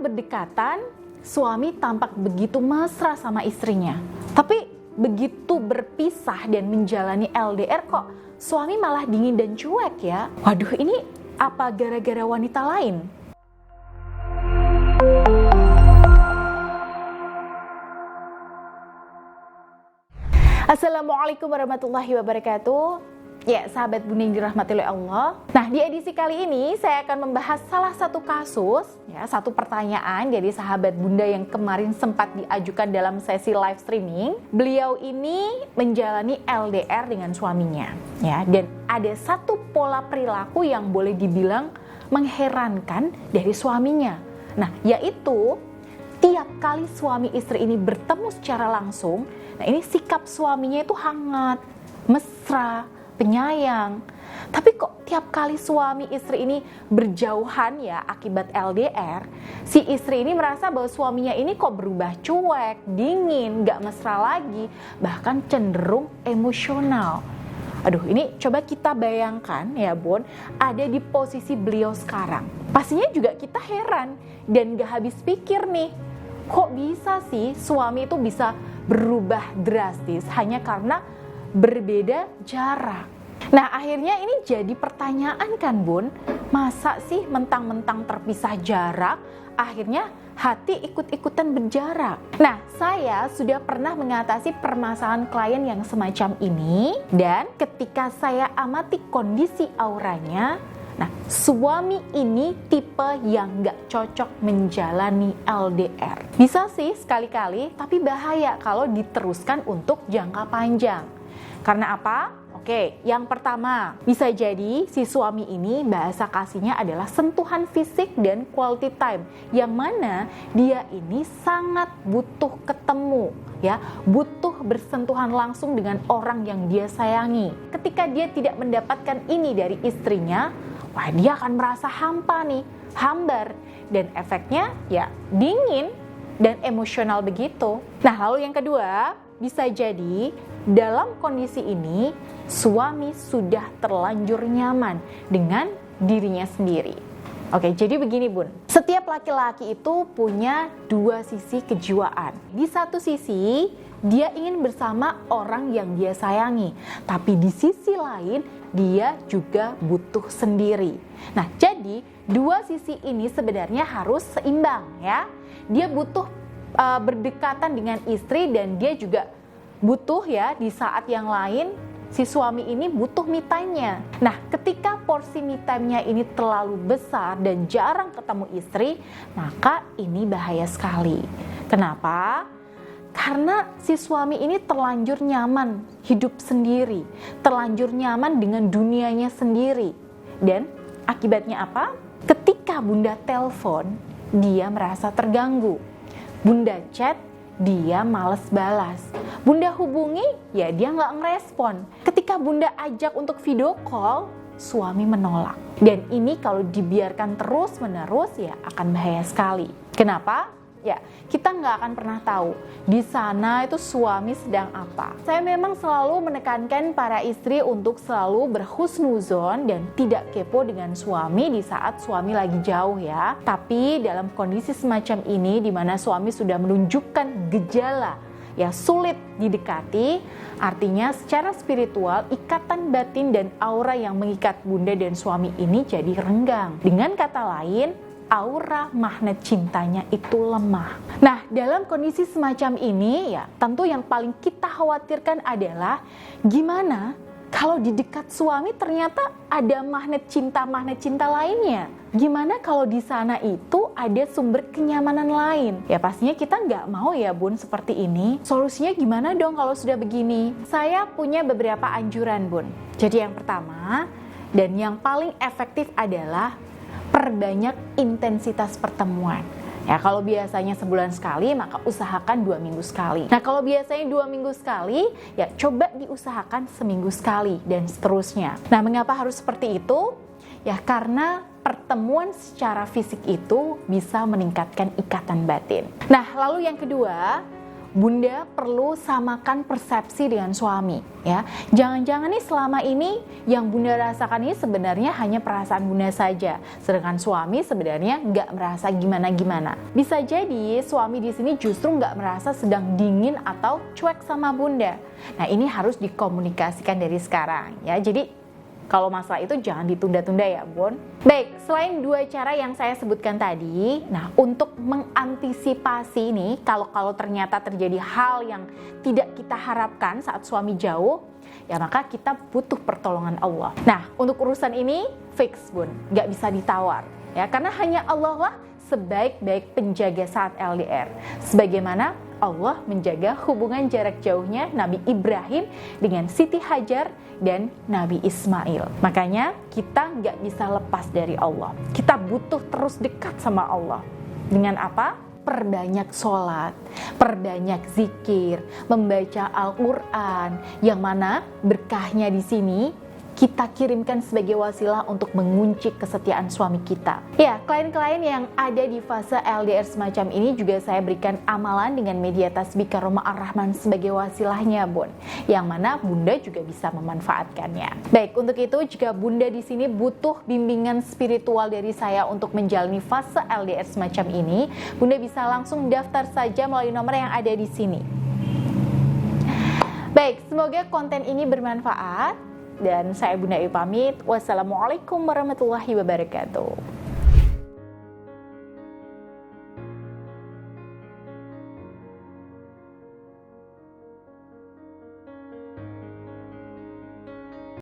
Saat berdekatan, suami tampak begitu mesra sama istrinya. Tapi begitu berpisah dan menjalani LDR kok suami malah dingin dan cuek ya. Waduh, ini apa gara-gara wanita lain? Assalamualaikum warahmatullahi wabarakatuh. Ya, sahabat Bunda yang dirahmati oleh Allah. Nah, di edisi kali ini saya akan membahas salah satu kasus, ya, satu pertanyaan dari sahabat Bunda yang kemarin sempat diajukan dalam sesi live streaming. Beliau ini menjalani LDR dengan suaminya, ya, dan ada satu pola perilaku yang boleh dibilang mengherankan dari suaminya. Nah, yaitu tiap kali suami istri ini bertemu secara langsung, nah ini sikap suaminya itu hangat, mesra, penyayang. Tapi kok tiap kali suami istri ini berjauhan ya akibat LDR, si istri ini merasa bahwa suaminya ini kok berubah cuek, dingin, gak mesra lagi, bahkan cenderung emosional. Aduh, ini coba kita bayangkan ya Bun, ada di posisi beliau sekarang. Pastinya juga kita heran dan gak habis pikir nih, kok bisa sih suami itu bisa berubah drastis hanya karena berbeda jarak. Nah, akhirnya ini jadi pertanyaan kan Bun, masa sih mentang-mentang terpisah jarak, akhirnya hati ikut-ikutan berjarak. Nah, saya sudah pernah mengatasi permasalahan klien yang semacam ini, dan ketika saya amati kondisi auranya, nah, suami ini tipe yang gak cocok menjalani LDR. Bisa sih sekali-kali, tapi bahaya kalau diteruskan untuk jangka panjang. Karena apa? Oke, yang pertama, bisa jadi si suami ini bahasa kasihnya adalah sentuhan fisik dan quality time, yang mana dia ini sangat butuh ketemu, ya, butuh bersentuhan langsung dengan orang yang dia sayangi. Ketika dia tidak mendapatkan ini dari istrinya, wah, dia akan merasa hampa nih, hambar, dan efeknya ya dingin dan emosional begitu. Nah, lalu yang kedua, bisa jadi dalam kondisi ini suami sudah terlanjur nyaman dengan dirinya sendiri. Oke, jadi begini Bun, setiap laki-laki itu punya dua sisi kejiwaan. Di satu sisi dia ingin bersama orang yang dia sayangi, tapi di sisi lain dia juga butuh sendiri. Nah, jadi dua sisi ini sebenarnya harus seimbang ya. Dia butuh berdekatan dengan istri dan dia juga butuh ya di saat yang lain si suami ini butuh me time-nya. Nah, ketika porsi me time-nya ini terlalu besar dan jarang ketemu istri, maka ini bahaya sekali. Kenapa? Karena si suami ini terlanjur nyaman hidup sendiri, terlanjur nyaman dengan dunianya sendiri. Dan akibatnya apa? Ketika Bunda telepon, dia merasa terganggu. Bunda chat, dia males balas. Bunda hubungi, ya dia nggak ngerespon. Ketika Bunda ajak untuk video call, suami menolak. Dan ini kalau dibiarkan terus-menerus ya akan bahaya sekali. Kenapa? Ya, kita nggak akan pernah tahu di sana itu suami sedang apa. Saya memang selalu menekankan para istri untuk selalu berhusnuzon dan tidak kepo dengan suami di saat suami lagi jauh ya. Tapi dalam kondisi semacam ini di mana suami sudah menunjukkan gejala ya sulit didekati, artinya secara spiritual ikatan batin dan aura yang mengikat Bunda dan suami ini jadi renggang. Dengan kata lain, aura magnet cintanya itu lemah. Nah, dalam kondisi semacam ini ya, tentu yang paling kita khawatirkan adalah gimana kalau di dekat suami ternyata ada magnet cinta lainnya. Gimana kalau di sana itu ada sumber kenyamanan lain? Ya pastinya kita nggak mau ya Bun seperti ini. Solusinya gimana dong kalau sudah begini? Saya punya beberapa anjuran Bun. Jadi yang pertama dan yang paling efektif adalah perbanyak intensitas pertemuan. Ya, kalau biasanya sebulan sekali, maka usahakan 2 minggu sekali. Nah, kalau biasanya 2 minggu sekali, ya coba diusahakan seminggu sekali, dan seterusnya. Nah, mengapa harus seperti itu? Ya, karena pertemuan secara fisik itu bisa meningkatkan ikatan batin. Nah, lalu yang kedua, Bunda perlu samakan persepsi dengan suami, ya. Jangan-jangan nih selama ini yang Bunda rasakan ini sebenarnya hanya perasaan Bunda saja, sedangkan suami sebenarnya nggak merasa gimana-gimana. Bisa jadi suami di sini justru nggak merasa sedang dingin atau cuek sama Bunda. Nah, ini harus dikomunikasikan dari sekarang, ya. Jadi kalau masalah itu jangan ditunda-tunda ya, Bun. Baik, selain dua cara yang saya sebutkan tadi, nah untuk mengantisipasi nih kalau ternyata terjadi hal yang tidak kita harapkan saat suami jauh, ya maka kita butuh pertolongan Allah. Nah, untuk urusan ini fix, Bun, nggak bisa ditawar, ya, karena hanya Allah lah sebaik-baik penjaga saat LDR. Sebagaimana Allah menjaga hubungan jarak jauhnya Nabi Ibrahim dengan Siti Hajar dan Nabi Ismail. Makanya kita nggak bisa lepas dari Allah. Kita butuh terus dekat sama Allah. Dengan apa? Perbanyak sholat, perbanyak zikir, membaca Al-Quran, yang mana berkahnya di sini kita kirimkan sebagai wasilah untuk mengunci kesetiaan suami kita. Ya, klien-klien yang ada di fase LDR semacam ini juga saya berikan amalan dengan media tasbih Karomah Ar-Rahman sebagai wasilahnya, Bun. Yang mana Bunda juga bisa memanfaatkannya. Baik, untuk itu jika Bunda di sini butuh bimbingan spiritual dari saya untuk menjalani fase LDR semacam ini, Bunda bisa langsung daftar saja melalui nomor yang ada di sini. Baik, semoga konten ini bermanfaat. Dan saya Bunda Ayu pamit. Wassalamualaikum warahmatullahi wabarakatuh.